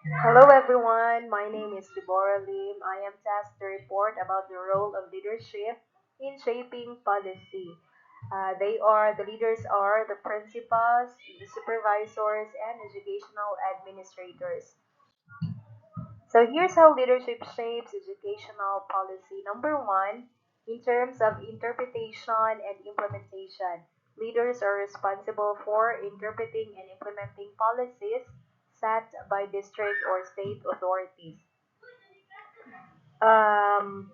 Hello everyone, my name is Deborah Lim. I am tasked to report about the role of leadership in shaping policy. The leaders are the principals, the supervisors, and educational administrators. So here's how leadership shapes educational policy. Number one, in terms of interpretation and implementation, leaders are responsible for interpreting and implementing policies set by district or state authorities. Um,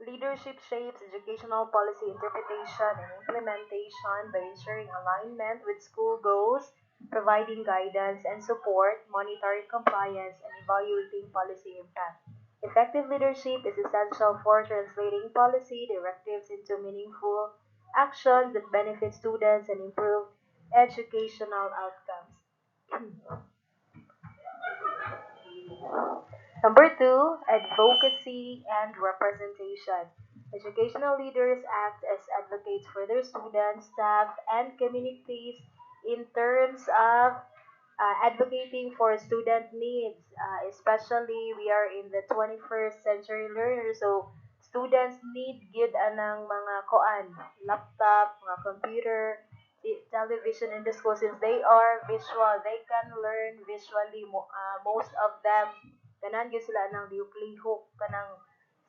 Leadership shapes educational policy interpretation and implementation by ensuring alignment with school goals, providing guidance and support, monitoring compliance, and evaluating policy impact. Effective leadership is essential for translating policy directives into meaningful actions that benefit students and improve educational outcomes. Number two, advocacy and representation. Educational leaders act as advocates for their students, staff, and communities in terms of advocating for student needs. Especially, we are in the 21st century learner, so students need good anang mga koan, laptop, mga computer, television in the school since they are visual. They can learn visually. Most of them kanan gyud sila ng liuklihok kanang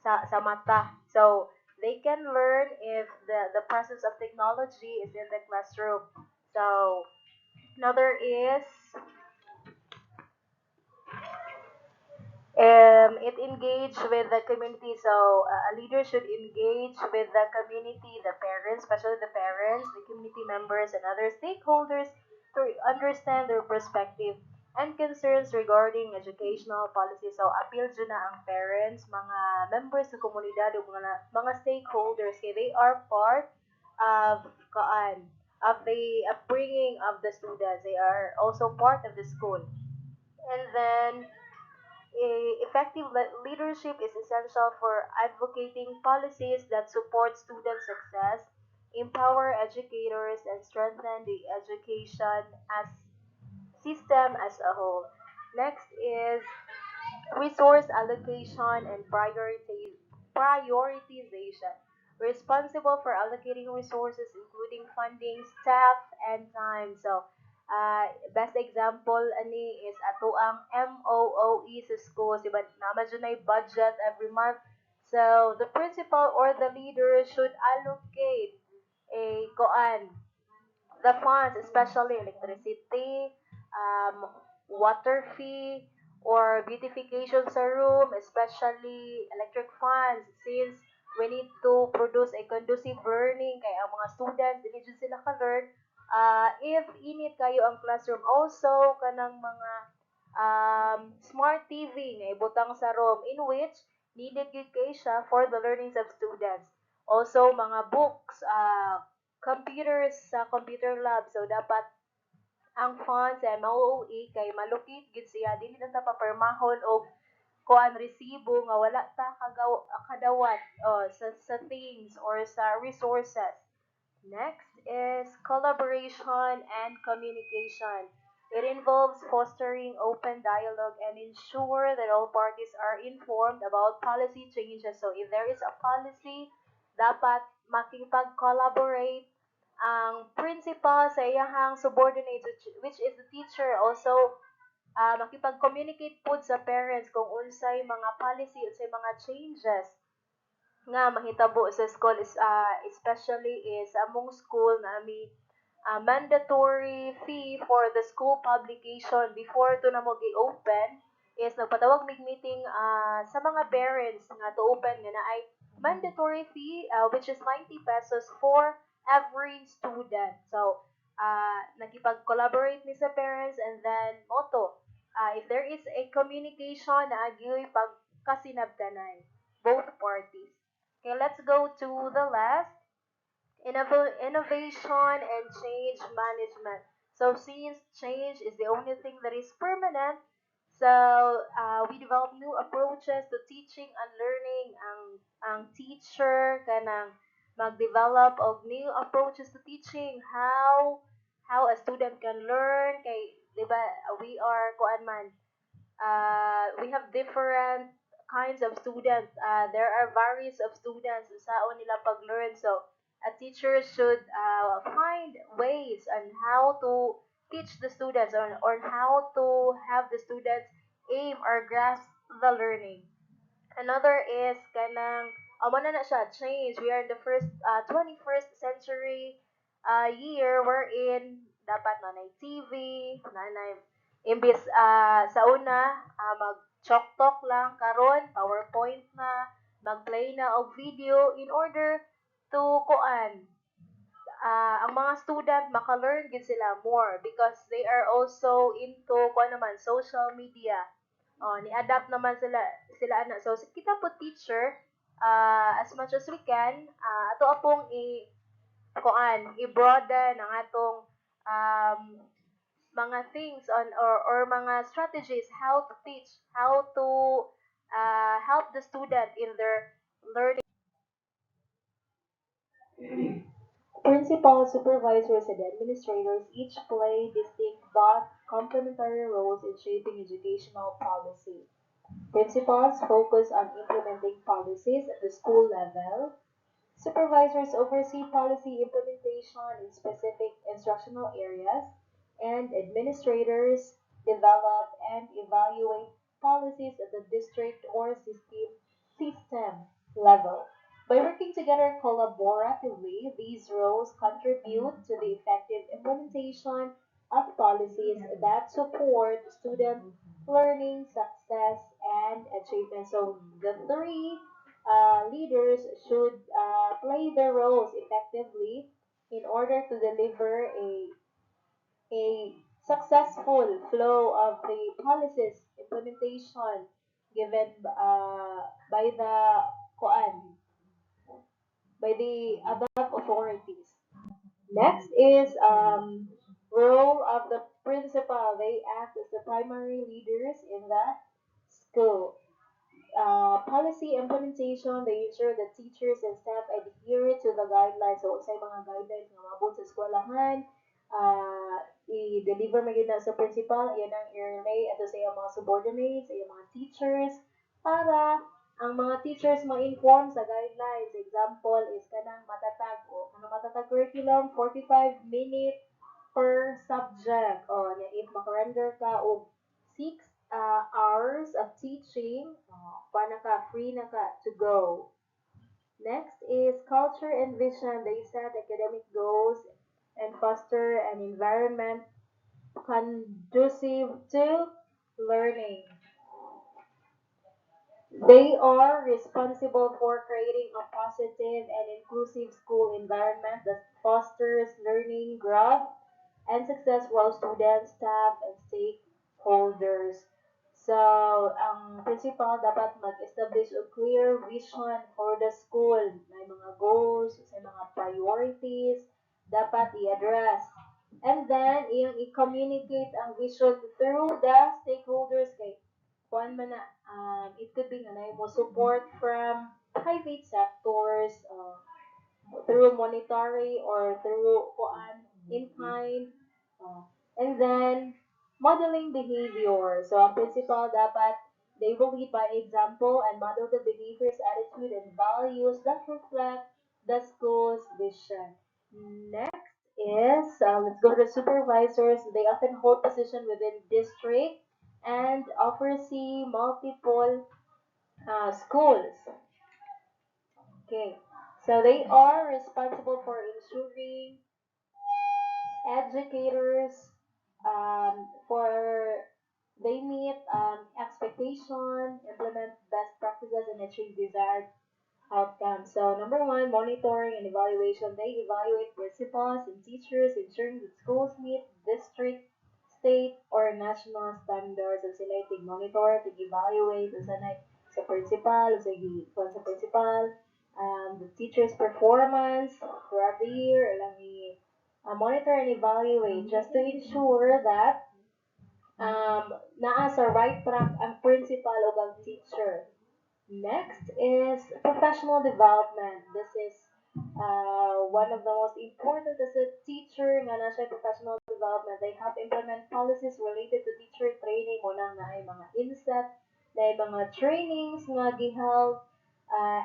sa mata. So they can learn if the presence of technology is in the classroom. So another is it engage with the community. So a leader should engage with the community, the parents, especially the parents, the community members, and other stakeholders to understand their perspective and concerns regarding educational policy. So appeal dyan na ang parents, mga members sa komunidad, o mga stakeholders, kaya they are part of of the upbringing of the students. They are also part of the school. And then effective leadership is essential for advocating policies that support student success, empower educators, and strengthen the education as system as a whole. Next is resource allocation and prioritization. Responsible for allocating resources, including funding, staff, and time. So, best example ani is ato ang MOOE sa school. Diba, naman dyan ay budget every month. So, the principal or the leader should allocate a koan the funds, especially electricity, water fee, or beautification sa room, especially electric funds, since we need to produce a conducive learning kaya ang mga students dili jud sila ka-learn if init kayo ang classroom also kanang mga smart TV nga ibutang sa room in which needed gyud kay siya for the learnings of students. Also mga books, computers sa computer lab. So, dapat ang funds sa MOOE kay malukit gid siya dili na ta papermahon og kuan resibo nga wala ta kadawat sa things or sa resources. Next is collaboration and communication. It involves fostering open dialogue and ensure that all parties are informed about policy changes. So if there is a policy, dapat makipag-collaborate ang principal sa iyahang subordinate which is the teacher also makipag-communicate pod sa parents kung unsay mga policy unsay mga changes nga mahitabo sa school is especially is among school na may mandatory fee for the school publication before to na mo gi-open is nagpatawag mig meeting sa mga parents nga to open nga na ay mandatory fee which is 90 pesos for every student. So nakipag-collaborate ni sa parents and then moto if there is a communication na agyoy pagkasinabtanan both parties. Okay, let's go to the last innovation and change management. So since change is the only thing that is permanent, so we develop new approaches to teaching and learning. Ang teacher kanang mag-develop of new approaches to teaching how a student can learn kay 'di ba we are kuan man, we have different kinds of students. There are various of students sa nila pag-learn. So, a teacher should find ways on how to teach the students or how to have the students aim or grasp the learning. Another is kanang amo na siya change. We are in the 21st century year wherein dapat nanay TV, nanay imbis sa una mag chalk talk lang karon PowerPoint na mag-play na og video in order to kuan ang mga student maka-learn gid sila more because they are also into kuan naman social media. Oh, ni-adapt naman sila ana. So kita po teacher as much as we can ato apong i-broaden ang atong um, mga things on or mga strategies how to teach, how to help the student in their learning. Principals, supervisors, and administrators each play distinct but complementary roles in shaping educational policy. Principals focus on implementing policies at the school level. Supervisors oversee policy implementation in specific instructional areas, and administrators develop and evaluate policies at the district or system level. By working together collaboratively, these roles contribute to the effective implementation of policies that support student learning, success, and achievement. So the three leaders should play their roles effectively in order to deliver a successful flow of the policies implementation given by the koan by the above authorities. Next is role of the principal. They act as the primary leaders in the school. Policy implementation, they ensure that teachers and staff adhere to the guidelines. So, sa mga guidelines nga maabot sa eskwelahan, i-deliver magid na sa principal, yan ang i-relay ato sa iyang mga subordinates, sa iyang mga teachers, para ang mga teachers ma-inform sa guidelines. Example is kanang matatag o kanang matatag curriculum, 45 minutes per subject. O, if makarender ka o 6 hours of teaching, paano ka, free na ka to go. Next is culture and vision. They set academic goals and foster an environment conducive to learning. They are responsible for creating a positive and inclusive school environment that fosters learning, growth, and success for all students, staff, and stakeholders. So, ang principal dapat mag-establish a clear vision for the school. May mga goals, may mga priorities, dapat i-address. And then, iyang i-communicate ang vision through the stakeholders kay kuan man na, it could be nga mo support from private sectors, through monetary or through kuan in kind. And then, modeling behavior. So, ang principal dapat, they will lead by example and model the behaviors, attitude, and values that reflect the school's vision. Next is, let's go to supervisors. They often hold position within district and oversee multiple schools. Okay, so they are responsible for ensuring educators for they meet expectation, implement best practices, and achieve desired outcomes. So number one, monitoring and evaluation. They evaluate principals and teachers, ensuring that schools meet district, state, or national standards. So sila monitor, evaluate, sa principal, sa principal, the teacher's performance throughout the year, monitor and evaluate just to ensure that naa sa right track ang principal o ang teacher. Next is professional development. This is One of the most important is a teacher nga na siya professional development. They have implement policies related to teacher training. Muna nga ay mga inset, na ay mga trainings nga giheld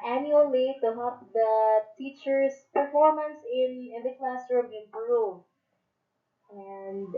annually to help the teachers' performance in the classroom improve. And